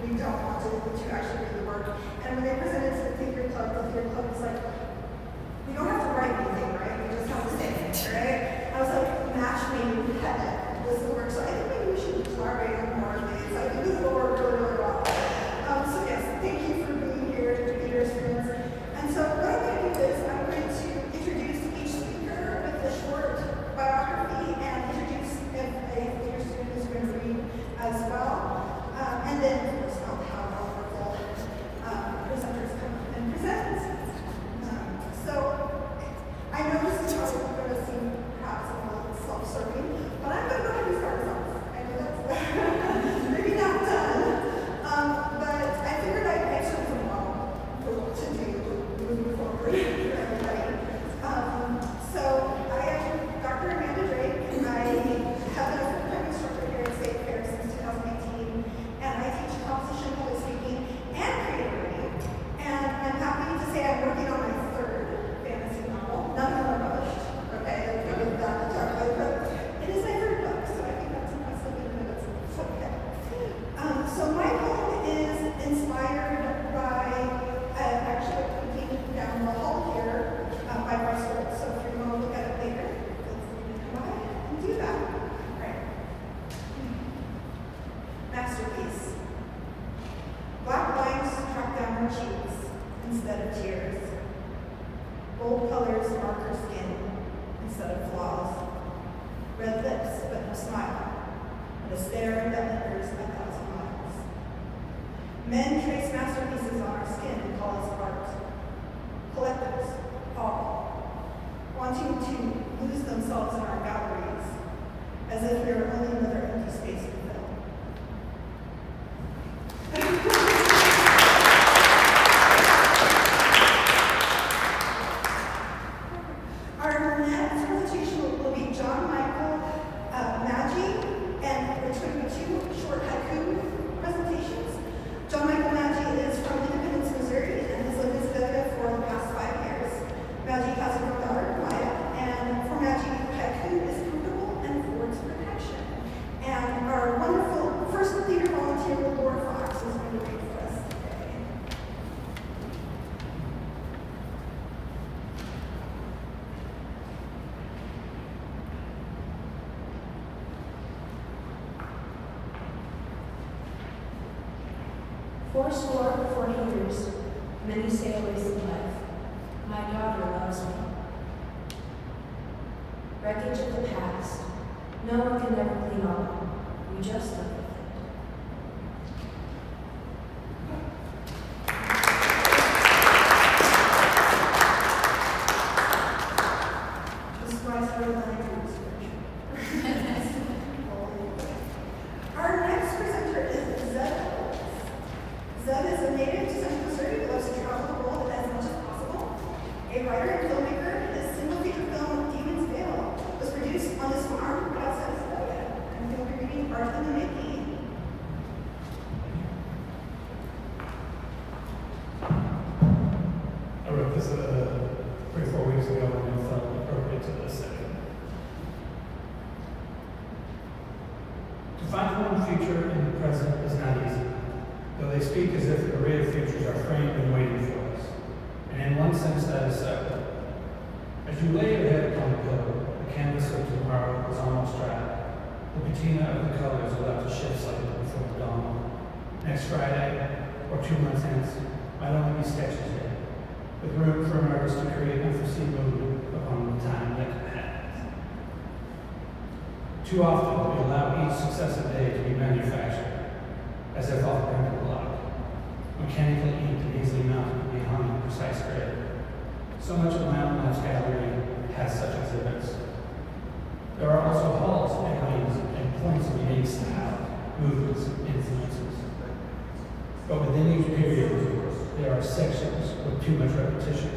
we don't want to actually do the work. And when they presented to the theater club was like, we don't have to write anything, right? We just have to sing, right? I was like, match me with heaven. This will work. So I think maybe we should collaborate on more things. I think this will work really, really well. So yes, thank you for being here, theater students. And so what I'm going to do is I'm going to introduce each speaker with a short biography and introduce if a theater student is going to read as well. And then, of course, I'll have our wonderful presenters come and present. So I know this is probably going to seem perhaps a little self-serving, but I'm going to go ahead and start us off. I know that's maybe not done, but I figured I'd sort of a model for what to do moving forward for everybody. So I am Dr. Amanda Drake, and I have been a full-time instructor here at State Fair since 2018, and I teach composition, public speaking, and creative writing. And I'm happy to say I'm working on my third fantasy novel. None of them are published, okay? I'll give that to talk about, but it is my third book, so I think that's impressive in and of itself. Okay. So my poem is inspired by actually a painting down the hall here by Bryce Wood. So if you're going to look at it later, feel free to come by and do that. All right. Masterpiece. Black lines track down her cheeks instead of tears. Gold colors mark her skin instead of flaws. Red lips, but no smile. And a stare that lingers 1,000 miles. Men trace masterpieces on our skin and call us art. Collectors, all, wanting to lose themselves in our galleries, as if we are only another empty space to fill. Our next presentation will be John Michael Maggi, and it's going to be 2 short haiku presentations. John Michael Maggi is from Independence, Missouri, and has lived in Sedalia for the past 5 years. Maggi has a young daughter, Maya, and for Maggi, haiku is comfortable and affords protection. And our wonderful first theater volunteer, Laura Fox, is going to read for us today. Fourscore before years, many sailors in life. My daughter loves me. Wreckage of the past. No one can ever clean up. We just live with it. Just why I started learning scripture. Our next presenter is Zeb. Zeb is a native to Central Missouri who loves to travel the world as much as possible. A writer and filmmaker, his single feature film, Demon's Veil, was produced on his farm outside of Sedalia, and he'll be reading Art in the Making. I wrote this 3 or 4 weeks ago and it felt appropriate to this setting. To find one future in the present is not easy, though they speak as if an array of futures are framed and waiting for us. And in one sense that is so. As you lay your head upon the pillow, the canvas of tomorrow is almost dry. The patina of the colors are left to shift slightly before the dawn. Next Friday, or 2 months hence, might only be sketches yet, with room for an artist to create unforeseen movement upon the time yet to pass. Too often, we allow each successive day to be manufactured, as if off a printed block, mechanically inked and easily mounted to be hung in precise grid. So much of my own life's gallery has such exhibits. There are also halls, buildings, and points of unique style, movements, and influences. But within each period, there are sections with too much repetition.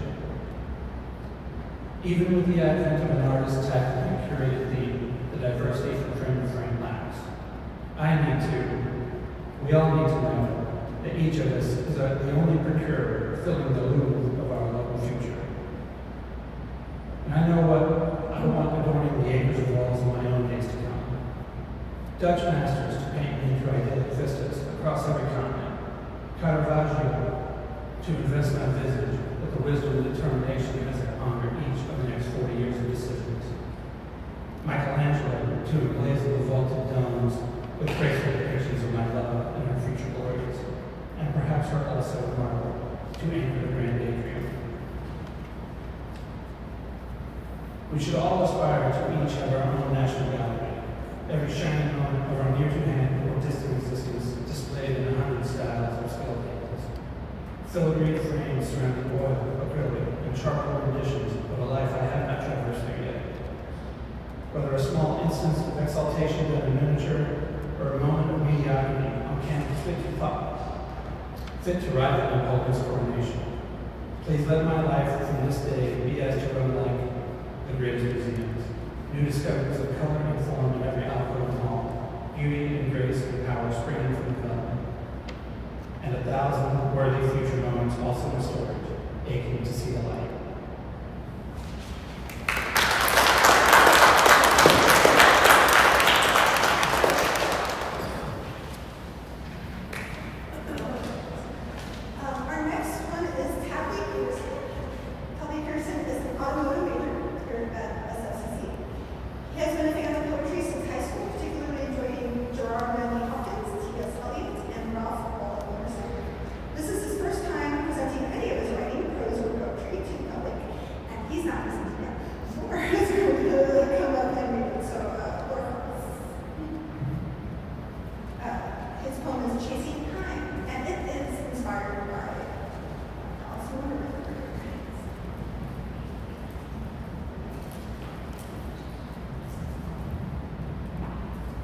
Even with the advent of an artist's tactically curated theme, the diversity from frame to frame lacks. We all need to know that each of us is the only procurer filling the loom of our local future. And I know what I want adorning the acres of walls in my own days to come. Dutch masters to paint me through idyllic vistas across every continent, Caravaggio, to invest my visage with the wisdom and determination as I ponder each of the next 40 years of decisions. Michelangelo, to emblaze the vaulted domes with graceful depictions of my love and her future glories, and perhaps her also of marble, to anchor the grand atrium. We should all aspire to each have our own national gallery, every shining moment of our near-to-hand or distant existence displayed in 100 styles of scale cases. Filigree frames surrounding oil, acrylic, and charcoal renditions of a life I have not traversed through yet. Whether a small instance of exaltation done in miniature, or a moment of mediocrity on canvas fit to rival Napoleon's coronation. Please let my life from this day be as to run like the greatest museums. New discoveries of color and form in every alcove and hall, beauty and grace and power springing from the development, and 1,000 worthy future moments also in storage, aching to see the light.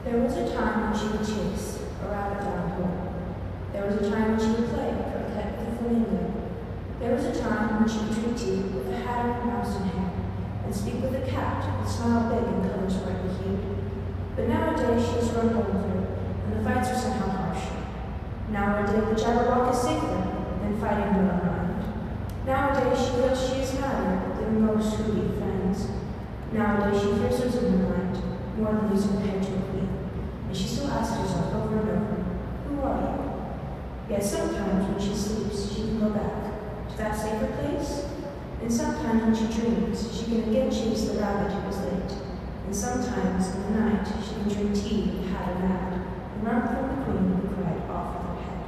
There was a time when she would chase a rabbit down a hole. There was a time when she would play croquet with a flamingo. There was a time when she would drink tea with a hat and mouse in hair, and speak with a cat with smile big and colors brightly hued. But nowadays she has grown older, and the fights are somehow harsher. Nowadays the Jabberwock is safer than fighting her own mind. Nowadays she feels she is madder than most who be friends. Nowadays she fears what's in her mind more than losing her head to a queen. And she still asks herself over and over, who are you? Yet sometimes when she sleeps, she can go back to that safer place. And sometimes when she dreams, she can again chase the rabbit who was late. And sometimes in the night, she can drink tea with hat and mad, and run from the queen who cried off with her head.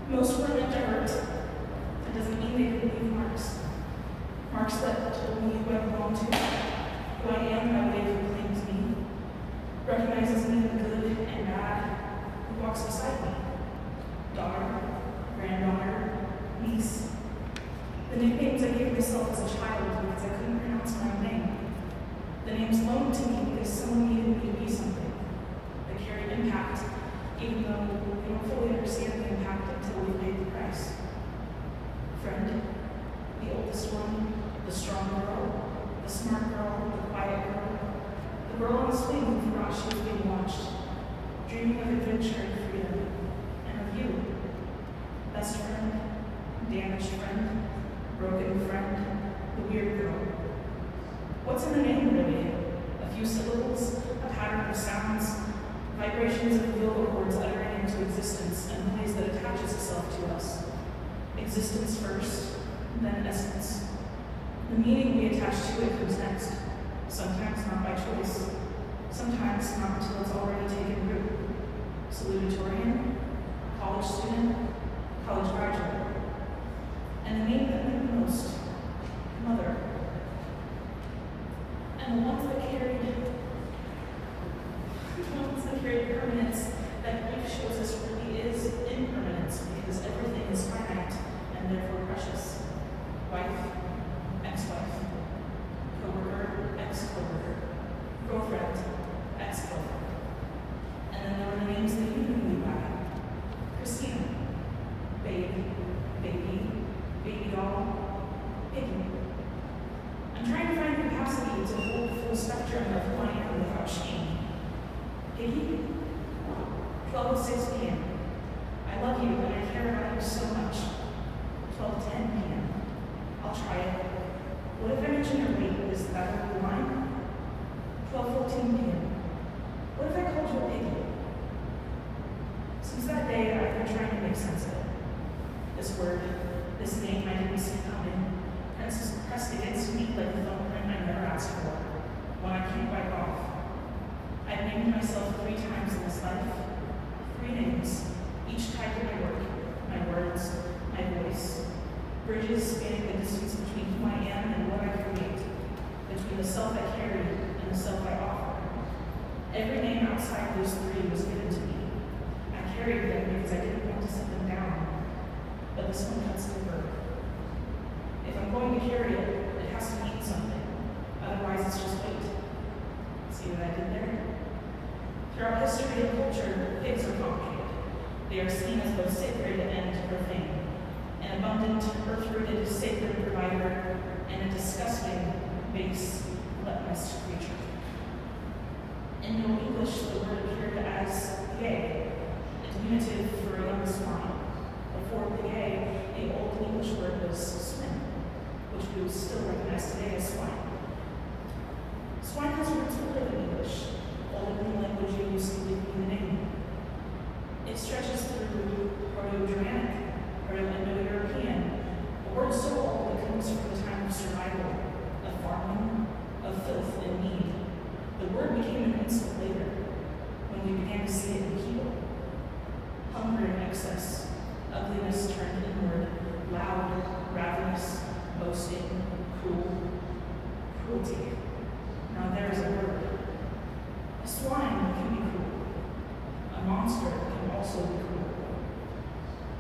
Most were meant to hurt. That doesn't mean they didn't leave marks. Marks that told me who I belong to, who I am by way of who claims me, recognizes me in the good and bad, who walks beside me. Daughter, granddaughter, niece. The nicknames I gave myself as a child because I couldn't pronounce my own name. The names loaned to me because someone needed me to be something. They carry impact, even though we don't fully understand the impact until we've paid the price. Friend, the oldest one, the strong girl, the smart girl, the quiet girl, the girl on the swing who forgot she was being watched, dreaming of adventure and freedom, and of you. Best friend, damaged friend, broken friend, the weird girl. What's in the name, really? A few syllables, a pattern of sounds, vibrations of vocal cords uttering into existence, and ways that attach existence first, then essence. The meaning we attach to it comes next, sometimes not by choice, sometimes not until it's already taken root. Salutatorian, college student, college graduate. And the name that meant most, mother. And the ones that carried permanence, that grief shows us really is impermanence, because everything is finite and therefore precious. Wife, ex-wife, co-worker, ex-co-worker, girlfriend, ex-girlfriend. And then there were the names that you knew me by. Christina, baby, baby doll, piggy. I'm trying to find the capacity to hold the full spectrum of who I am without shame. Piggy, 12:06 p.m. I love you and I care about you so much. 12:10 p.m. I'll try it. What if I mention your weight? Is that over the line? 12:14 p.m. What if I called you a piggy? Since that day, I've been trying to make sense of it. This word, this name I didn't see coming, pressed against me like a thumbprint I never asked for, one I can't wipe off. I've named myself 3 times in this life. 3 names, each tied to my work, my words, my voice. Bridges spanning the distance between who I am and what I create, between the self I carry and the self I offer. Every name outside those 3 was given to me. I carried them because I didn't want to set them down, but this one cuts deeper. If I'm going to carry it, it has to mean something. Otherwise, it's just weight. See what I did there? Throughout history and culture, pigs are complicated. They are seen as both sacred and profane. An abundant, earth-rooted, sacred provider, and a disgusting, base, gluttonous creature. In Middle English, the word appeared as gay, a diminutive for a young swine. Before gay, the Old English word was swin, which we would still recognize today as swine. Swine has roots older than English, older than the language you used to give me the name. It stretches through Proto-Germanic, Proto-Indo-European, a word so old it comes from the time of survival, of farming, of filth and need. The word became an insult later, when we began to see it in people. Hunger in excess, ugliness turned inward, loud, ravenous, boasting, cruel, cruelty. Now there's a word. A swine can be cruel. A monster can also be cruel.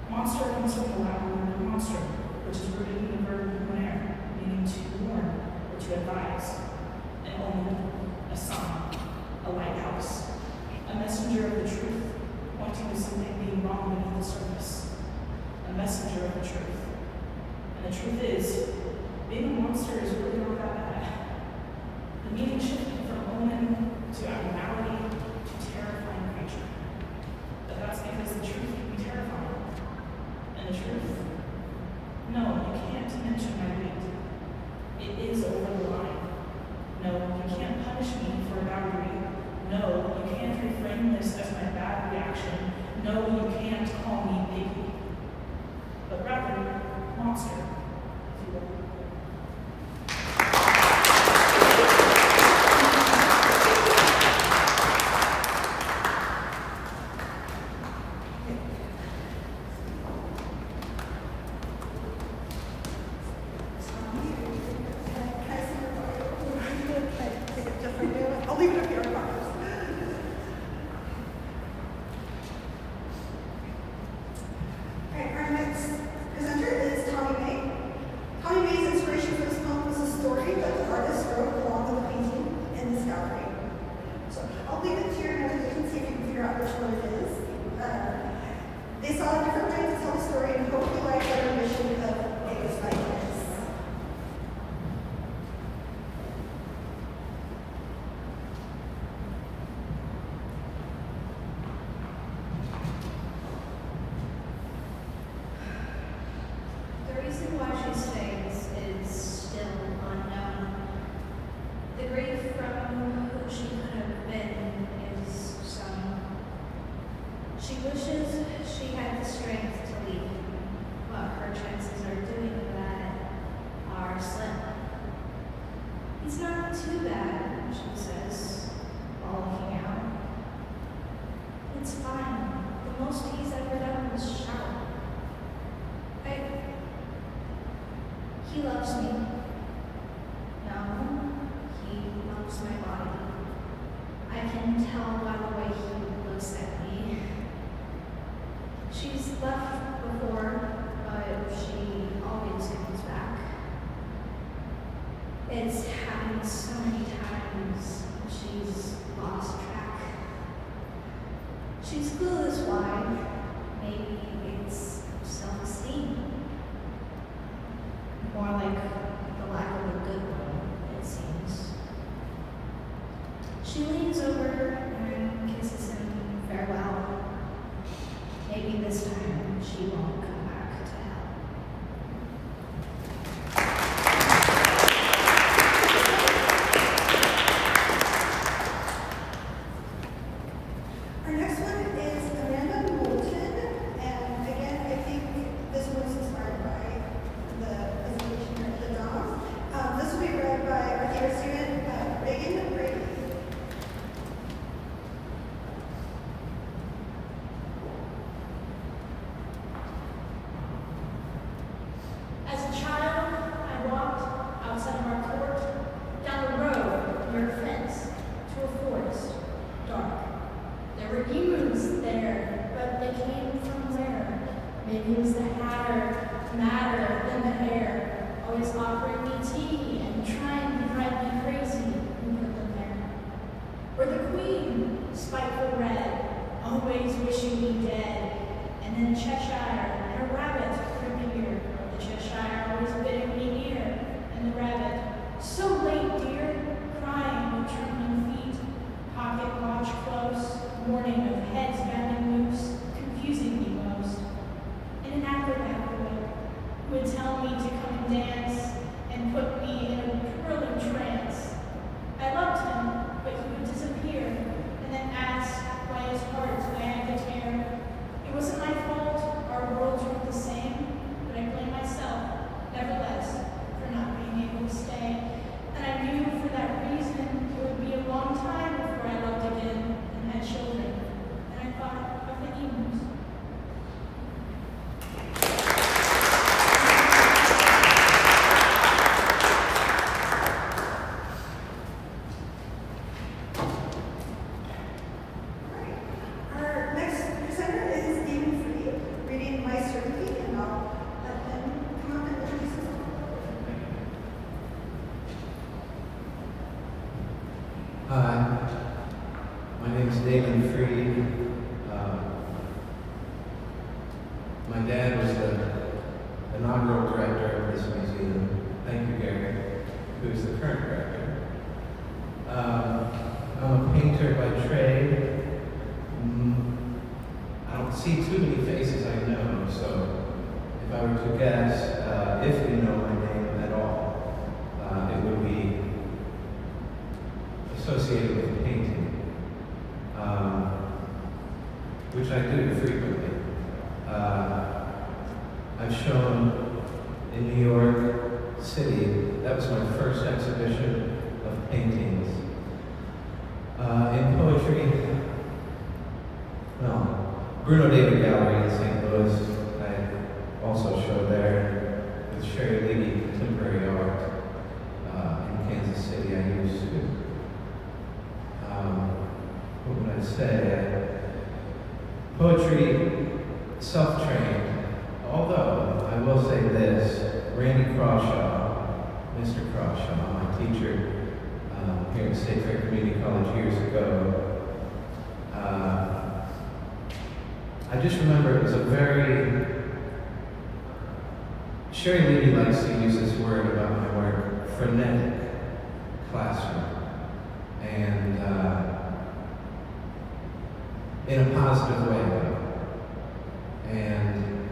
Monster comes from the Latin word monstrum, which is rooted in the verb monere, meaning to warn or to advise. An omen, a sign, a lighthouse, a messenger of the truth, pointing to something being wrong beneath the surface. A messenger of the truth. And the truth is, being a monster is really not that bad. The meaning shifted from omen to abnormality to terrifying creature. But that's because the truth can be terrifying. And the truth? No, you can't mention my weight. It is over the line. No, you can't punish me for a boundary. No, you can't reframe this as my bad reaction. No, you can't call me piggy. But rather, monster, if you will. I'll leave it up here. Alright, our next presenter is Tommy May. Tommy May's inspiration for this poem was a story that the artist wrote along with a painting in this gallery. So I'll leave it to your imagination, see if you can figure out which one it is. They saw a different way to tell the story and hope you like their mission of Vegas like this. The reason why she stays is still unknown. The grief from who she could have been is some. She wishes she had the He loves me. No, he loves my body. I can tell by the way he looks at me. She's left before, but she always comes back. It's happened so many times, she's lost track. She's clueless why. Maybe it's self-esteem. More like the lack of a good one, it seems. She leans over and kisses him farewell. Maybe this time she won't come back to hell. Our next one is Amanda Moulton, and again, I think this one's inspired by the presentation here at the Daum. This will be read by our theater student, Reagan Brady. As a child, I walked outside of our court, down the road near a fence, to a forest, dark. There were emus there, but they came from where? Maybe it was the hatter, madder than the hare, always offering me tea and trying to drive me crazy who put them there. Or the queen, spiteful red, always wishing me dead, and then Cheshire and a rabbit would appear. The Cheshire always bidding me ear, and the rabbit, so late, dear, crying with trembling feet, pocket watch close, warning of heads bending loose, confusing me most. And an acrobat boy who would tell me to come and dance and put me in a whirling trance. I loved him, but he would disappear and then ask why his heart wagged a tear. It wasn't my fault, our worlds were the same, but I blame myself, nevertheless, for not being able to stay. And I knew for that reason it would be a long time before I loved again and had children. And I thought of the emus. Our next presenter is Daum Free, reading My Certainty, and I'll let him come up and introduce himself. Hi, my name is Daum Free. My dad was the inaugural director of this museum. Thank you, Gary, who's the current director. I'm a painter by trade. I don't see too many faces I know, so if I were to guess, if you know my name at all, it would be associated with painting, which I do frequently. I've shown in New York City. That was my first exhibition of paintings. In poetry, well, Bruno David Gallery in St. Louis, I also showed there with Sherry Leahy Contemporary Art in Kansas City. I used to. What would I say? Poetry, self-trained. Although, I will say this, Randy Crawshaw, Mr. Crawshaw, my teacher here at State Fair Community College years ago, I just remember it was a very, Sherry Leahy likes to use this word about my work, frenetic classroom. And in a positive way, though. And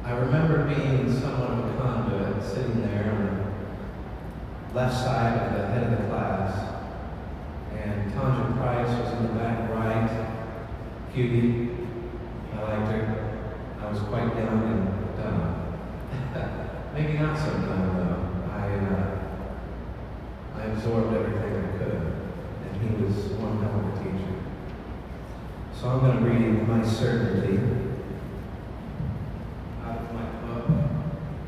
I remember being somewhat of a conduit, sitting there on the left side of the head of the class, and Tanja Price was in the back right, cutie. I liked her. I was quite young and dumb. Maybe not so dumb, though. I absorbed everything I could, and he was one hell of a teacher. So I'm going to read My Certainty out of my book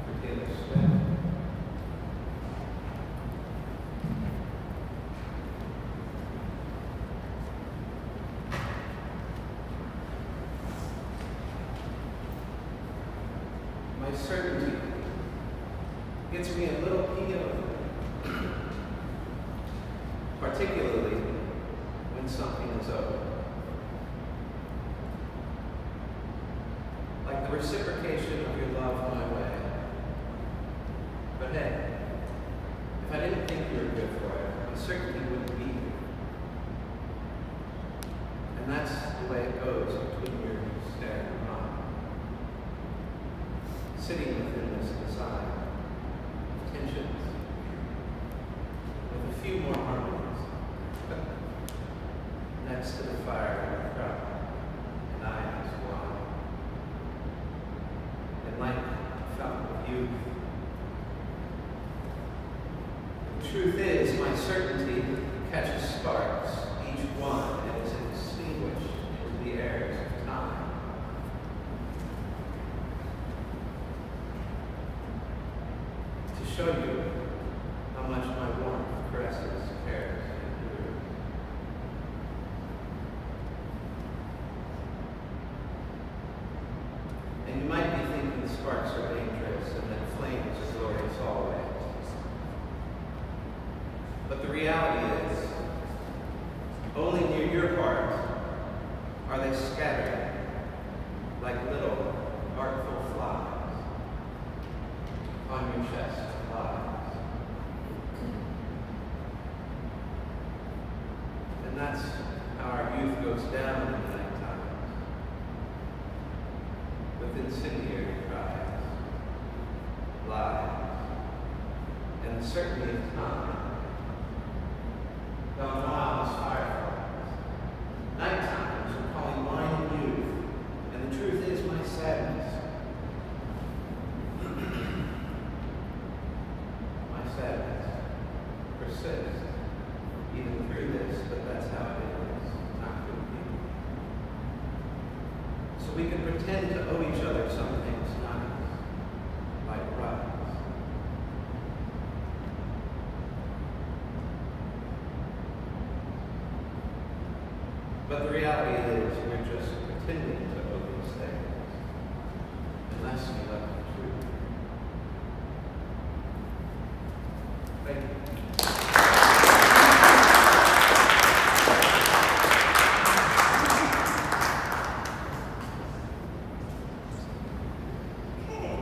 for Taylor Swift. my certainty gets me a little PO, particularly when something is over. Like the reciprocation of your love my way. But hey, if I didn't think you were good for it, I certainly wouldn't be here. And that's the way it goes between your stare and mine. Sitting within this design of tensions, with a few more harmonies, next to the fire of crowd, and I as one. And like a fountain of youth. The truth is, my certainty catches sparks, each one, and is extinguished into the airs of time. To show you how much my warmth caresses, cares, and endures. And you might be thinking the sparks are dangerous and that flames are glorious always. But the reality is, only near your heart are they scattered like little artful flies on your chest of lies. And that's how our youth goes down in the night times, with incendiary cries, lies, and the certainty of time. Daum fireflies, night times are calling wine and youth, and the truth is my sadness. My sadness persists even through this, but that's how it is, not good people. So we can pretend to owe each other some things nice, like rights. But the reality is, we're just pretending to owe these things, unless we love the truth. Thank you. Okay,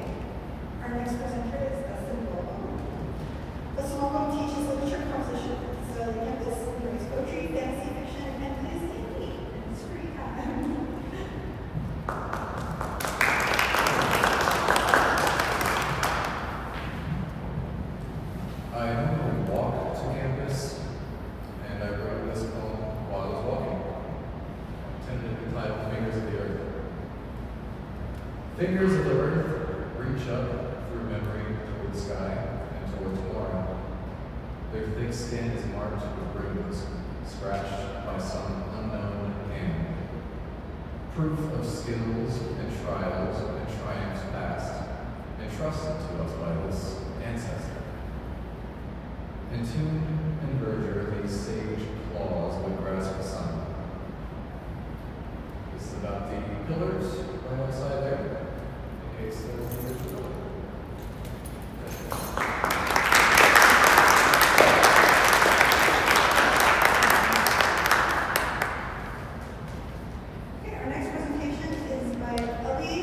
our next presenter is Daum. Daum teaches literature composition at the Sedalia campus. He writes poetry, fantasy fiction, and plays D&D in his free time. I normally walk to campus, and I wrote this poem while I was walking, tentatively titled Fingers of the Earth. Fingers of the earth reach up through memory toward the sky and toward tomorrow. Their thick skin is marked with bruises, scratched by some unknown hand. Proof of skills and trials and triumphs past, entrusted to us by this ancestor. Entombed in verdure, these sage claws would grasp the sun. This is about the pillars right outside there, in case there was a picture. Okay, our next presentation is by Ali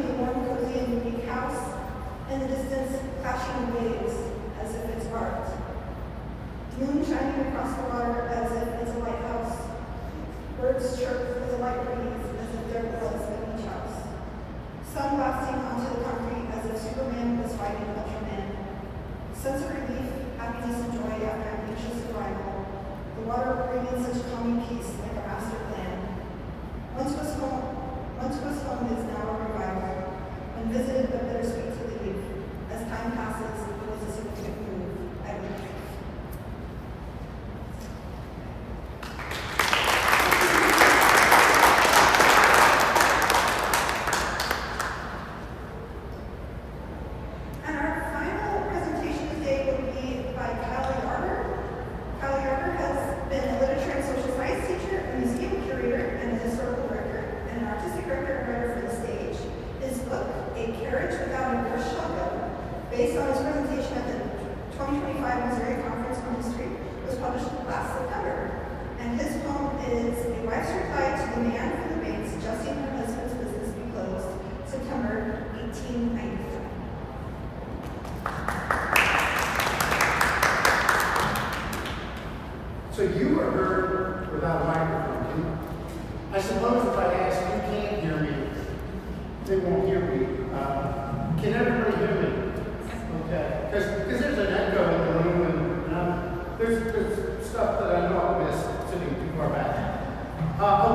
the warm, cozy, and unique house. In the distance, clashing waves as if it's art. Moon shining across the water as if it's a lighthouse. Birds chirp with a light breeze as if there was a beach house. Sun blasting onto the concrete as if Superman was fighting Ultraman. Sense of relief, happiness, and joy after an anxious arrival. The water bringing such calming peace like a master plan. Once was home is now a revival. When visited but bittersweet to leave. As time passes, it was a significant move. I leave. And our final presentation today will be by Kyle Yarber. Kyle Yarber has been a literature and social science teacher, a museum curator, and a historical director, and an artistic director and writer for the stage. His book, A Carriage Without a Horse Shotgun, based on his presentation at the 2025 Missouri Conference on History, was published last September. And his poem is A Wife's Reply to the Man from the Bank suggesting her husband's business be closed, September 1893. So you were heard without a microphone, didn't you? I suppose if I ask you can't hear me, they won't hear me. Can everybody hear me? Okay. Because there's an echo in the room, and there's stuff that I know I'll miss sitting too far back.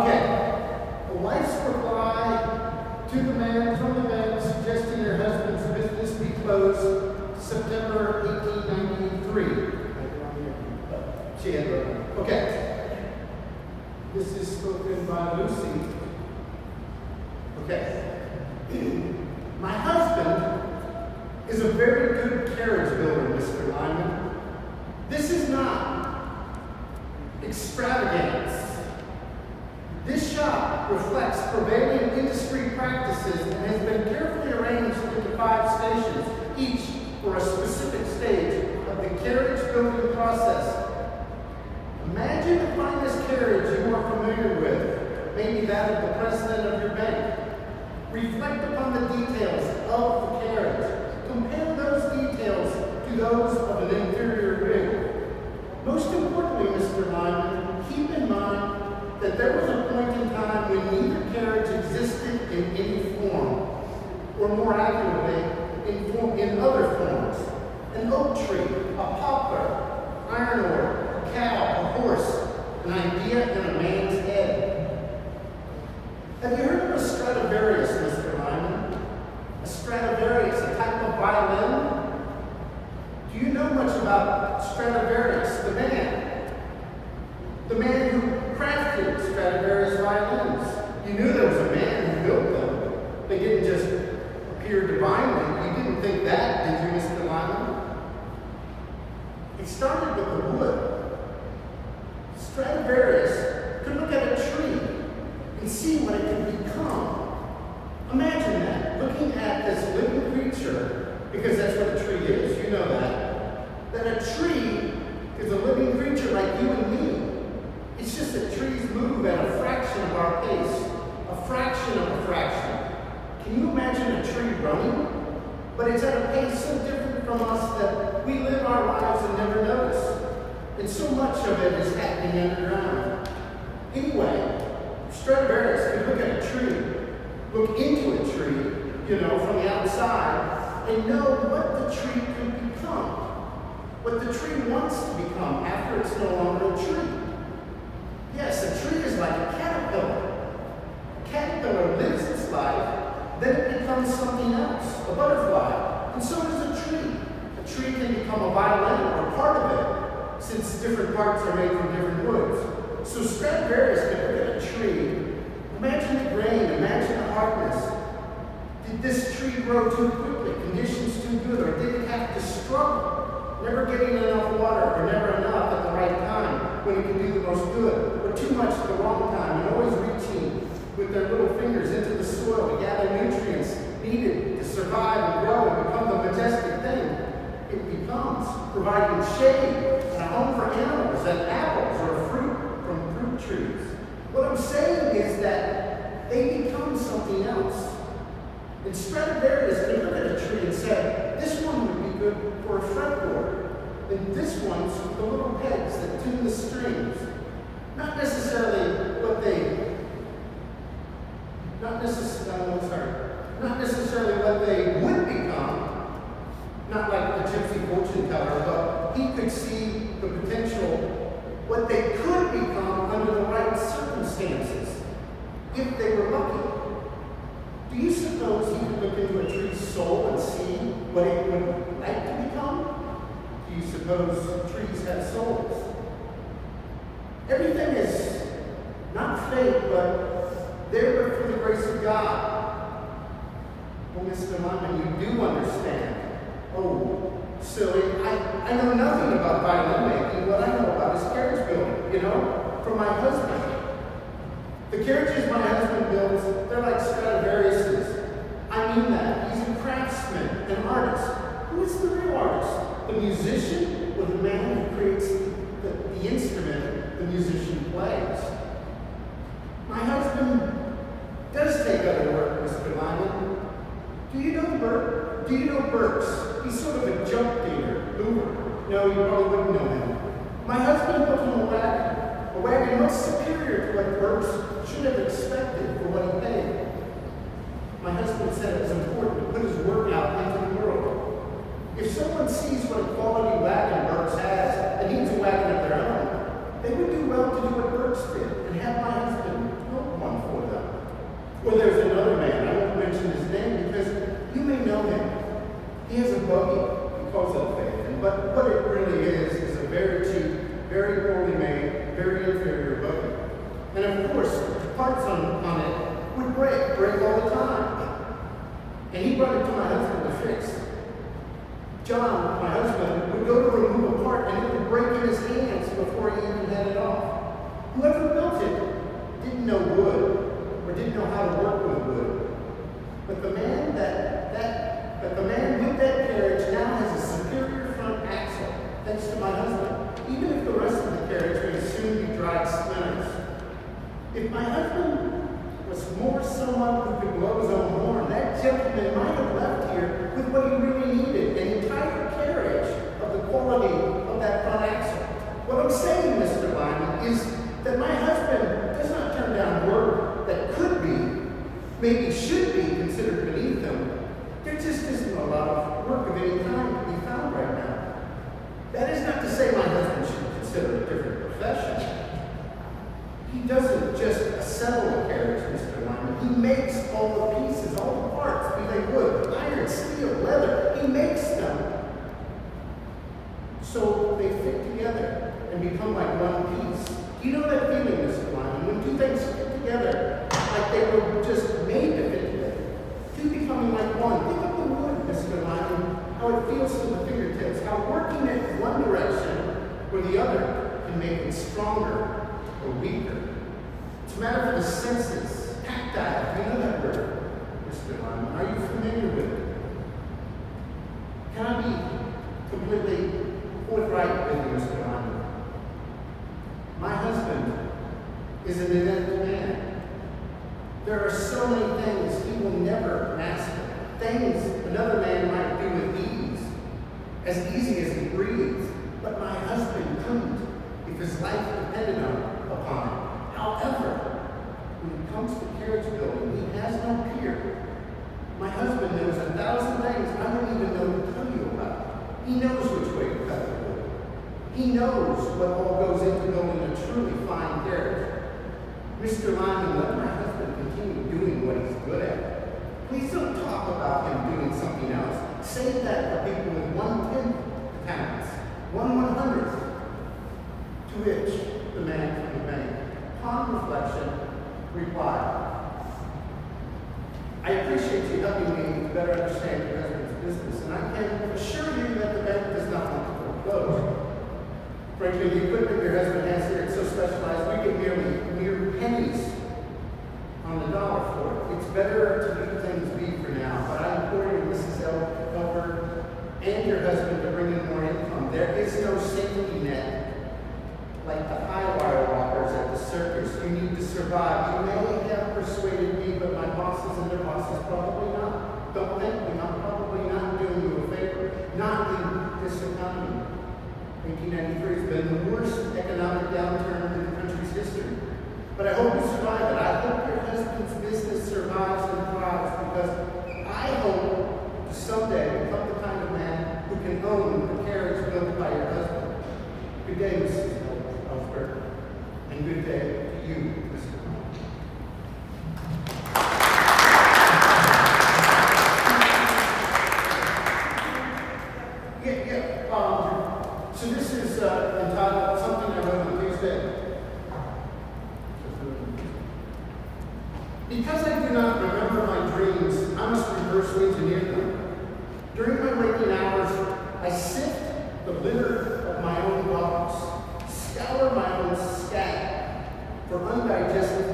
Okay. A wife's reply to the man from the bed suggesting her husband's business be closed, September 1893. She had wrote. Okay. This is spoken by Lucy. Okay. My husband is a very good carriage builder, Mr. Lyman. This is not extravagance. This shop reflects prevailing industry practices and has been carefully arranged into 5 stations, each for a specific stage of the carriage building process. Imagine the finest carriage you are familiar with, maybe that of the president of your bank. Reflect upon the details of the carriage. Compare those details to those of an inferior rig. Most importantly, Mr. Lyman, keep in mind that there was a point in time when neither carriage existed in any form, or more accurately, in other forms. An oak tree, a poplar, iron ore, a cow, a horse, an idea in a man's head. Have you heard of a Stradivarius, Mr. Lyman? A Stradivarius, a type of violin? Do you know much about Stradivarius, the man? The man who crafted Stradivarius violins. You knew there was a man who built them. They didn't just appear divinely. You didn't think that, did you, Mr. Lyman? It started with the wood. Stradivarius could look at a tree and see what it could become. Imagine that, looking at this living creature, because that's what a tree is, you know that a tree is a living creature like you and me. It's just that trees move at a fraction of our pace, a fraction of a fraction. Can you imagine a tree running? But it's at a pace so different from us that we live our lives and never notice. And so much of it is happening underground. Anyway, Stradivarius could look at a tree, look into a tree, from the outside, and know what the tree could become, what the tree wants to become after it's no longer a tree. Yes, a tree is like a caterpillar. A caterpillar lives its life, then it becomes something else, a butterfly, and so does a tree. A tree can become a violin or part of it, since different parts are made from different woods. So Stradivarius could look at a tree, imagine the grain, imagine the hardness. Did this tree grow too quickly, conditions too good, or did it have to struggle, never getting enough water, or never enough at the right time when it could do the most good, or too much at the wrong time, and always reaching with their little fingers into the soil to gather nutrients needed to survive and grow and become the majestic thing it becomes, providing shade and a home for animals and apples or fruit from fruit trees. What I'm saying is that they become something else. And Stradivarius could look at a tree and say, this one would be good for a fretboard, and this one's the little pegs that tune the strings. Not necessarily what they, not necessarily what they would become, not like the gypsy fortune teller, but he could see the potential, what they could become under the right circumstances, if they were lucky. Do you suppose he could look into a tree's soul and see what it would like to become? Do you suppose trees have souls? Everything is not fate, but there but for the grace of God. Well, Mr. Lyman, you do understand. Oh, silly, I know nothing about violin making. What I know about is carriage building, from my husband. The carriages my husband builds, they're like Stradivarius's. I mean that. He's a craftsman, an artist. Who is the real artist? The musician or the man who creates the instrument the musician plays? My husband does take other work, Mr. Lyman. Do you know Burks? He's sort of a junk dealer, mover. No, you probably wouldn't know him. My husband built him a wagon much superior to what Burks should have expected for what he paid. My husband said it was important to put his work out into the world. If someone sees what a quality wagon Burks has and needs a wagon of their own, they would do well to do what Burks did and have my husband build one for them. Well, there's another man, I won't mention his name because you may know him. He has a buggy, he calls it a Phaeton, but what it really is a very cheap, very poorly made, very inferior buggy. And of course, the parts on it would break all the time. And he brought it to my husband to fix. John, my husband, would go to remove a part and it would break in his hands before he even had it off. Whoever built it didn't know wood or didn't know how to work with wood. But the man with that carriage now has a superior front axle, thanks to my husband, even if the rest of the carriage may soon be dried splinters. If my husband was more someone who could blow his own horn, that gentleman might have left here with what he really needed, an entire carriage of the quality of that front axle. What I'm saying, Mr. Lyman, is that my husband does not turn down work that could be, maybe should be considered beneath him. There just isn't a lot of work of any kind to be found right now. That is not to say my husband should consider a different profession. He doesn't just assemble a carriage, Mr. Lyman. He makes all the pieces, all the parts, be they wood, iron, steel, leather. He makes them so they fit together and become like one piece. Do you know that feeling, Mr. Lyman, when two things fit together like they were just made to fit together? Two becoming like one. Think of the wood, Mr. Lyman, how it feels to the fingertips, how working it one direction or the other can make it stronger or weaker. It's a matter for the senses. Tactile, you know that word, Mr. Lyman. Are you familiar with it? Can I be completely forthright with you, Mr. Lyman? My husband is an inept man. There are so many things he will never master. Things another man might do with ease, as easy as he breathes. But my husband couldn't, if his life depended upon it. However, when it comes to carriage building, he has no peer. My husband knows 1,000 things I don't even know to tell you about. He knows which way to cut the wood. He knows what all goes into building a truly fine carriage. Mr. Lyman, let my husband continue doing what he's good at. Please don't talk about him doing something else. Say that for people with 1/10 talents, 1/100th. To which the man from the bank, upon reflection, replied, I appreciate you helping me to better understand your husband's business, and I can assure you that the bank does not want to foreclose. Frankly, the equipment your husband has here is so specialized, we get mere pennies on the dollar for it. It's better to leave things be for now, but I implore you, Mrs. Elbert, and your husband to bring in more income. There is no safety net like the high wire walkers at the circus. You need to survive. You may have persuaded me, but my bosses and their bosses probably not. worst economic downturn in the country's history. But I hope you survive it. I hope your husband's business survives and thrives, because I hope to someday become the kind of man who can own the carriage built by your husband. Good day, Mrs. Ellsberg, and good day to you, Mr. Hunt. So this is entitled Something I Wrote on Tuesday. Because I do not remember my dreams, I must reverse engineer them. During my waking hours, I sift the litter of my own thoughts, scour my own scat for undigested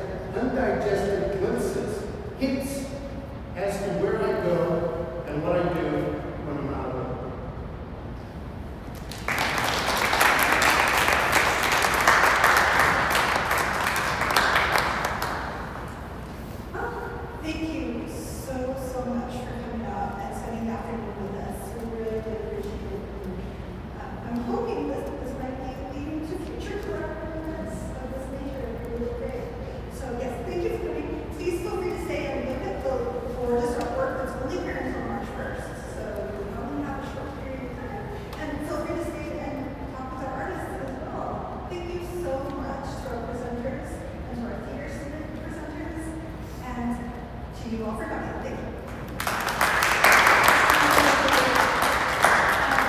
glimpses, hints as to where I go and what I do when I'm not alone. Thank you so much for coming out and spending the afternoon with us. We really appreciate it. I'm hoping that this might be leading to future collaborations of this nature. Really great. So yes, thank you for coming. Please feel free to stay and look at the gorgeous artwork that's only here until March 1st. So we only have a short period of time. And feel free to stay and talk with our artists as well. Thank you so much to our presenters and to our theater student presenters. And to you all for coming. Thank you.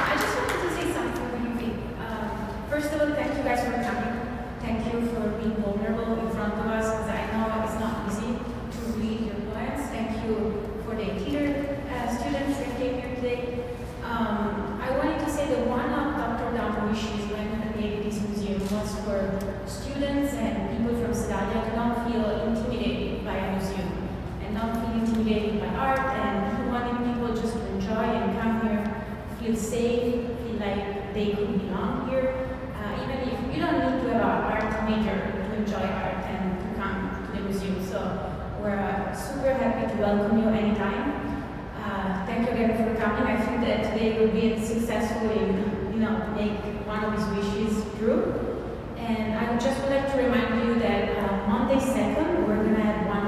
I just wanted to say something really quick. First of all, thank you guys for coming. Thank you for being vulnerable in front of us, because I know it's not easy to read your poems. Thank you for the theater students that came here today. I wanted to say that one of Dr. Daum wishes when he created this museum was for students and people from Sedalia to not feel intimidated by a museum and not feel intimidated by art, and he wanted people just to enjoy and come here, feel safe, feel like they could belong here. Even if you don't need to have an art major to enjoy art and to come to the museum. So we're super happy to welcome you anytime. Thank you again for coming. I think that today will be successful in, make one of his wishes true. And I just would like to remind you that Monday 2nd, we're going to have one